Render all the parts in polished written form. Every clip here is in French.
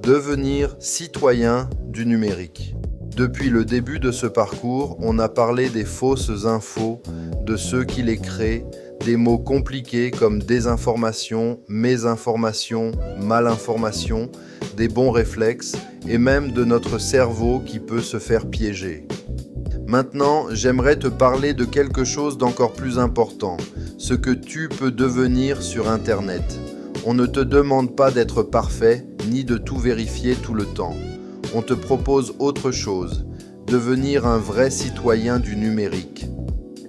Devenir citoyen du numérique. Depuis le début de ce parcours, on a parlé des fausses infos, de ceux qui les créent, des mots compliqués comme désinformation, mésinformation, malinformation, des bons réflexes et même de notre cerveau qui peut se faire piéger. Maintenant, j'aimerais te parler de quelque chose d'encore plus important, ce que tu peux devenir sur Internet. On ne te demande pas d'être parfait, ni de tout vérifier tout le temps. On te propose autre chose, devenir un vrai citoyen du numérique.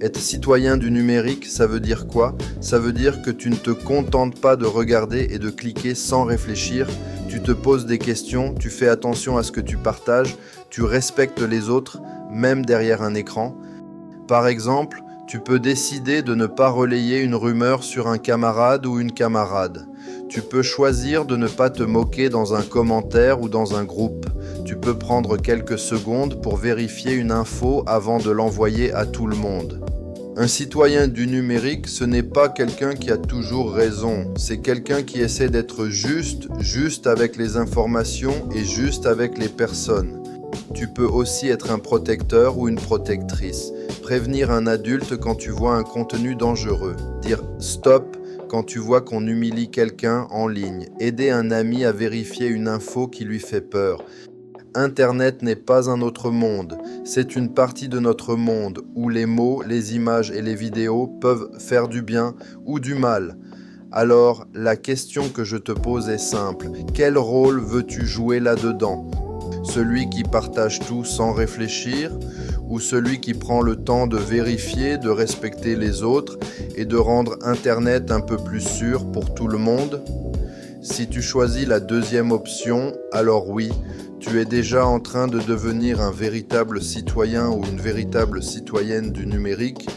Être citoyen du numérique, ça veut dire quoi? Ça veut dire que tu ne te contentes pas de regarder et de cliquer sans réfléchir, tu te poses des questions, tu fais attention à ce que tu partages, tu respectes les autres, même derrière un écran. Par exemple, tu peux décider de ne pas relayer une rumeur sur un camarade ou une camarade. Tu peux choisir de ne pas te moquer dans un commentaire ou dans un groupe. Tu peux prendre quelques secondes pour vérifier une info avant de l'envoyer à tout le monde. Un citoyen du numérique, ce n'est pas quelqu'un qui a toujours raison. C'est quelqu'un qui essaie d'être juste avec les informations et juste avec les personnes. Tu peux aussi être un protecteur ou une protectrice. Prévenir un adulte quand tu vois un contenu dangereux. Dire stop quand tu vois qu'on humilie quelqu'un en ligne. Aider un ami à vérifier une info qui lui fait peur. Internet n'est pas un autre monde, c'est une partie de notre monde où les mots, les images et les vidéos peuvent faire du bien ou du mal. Alors, la question que je te pose est simple. Quel rôle veux-tu jouer là-dedans ? Celui qui partage tout sans réfléchir ou celui qui prend le temps de vérifier, de respecter les autres et de rendre Internet un peu plus sûr pour tout le monde ? Si tu choisis la deuxième option, alors oui, tu es déjà en train de devenir un véritable citoyen ou une véritable citoyenne du numérique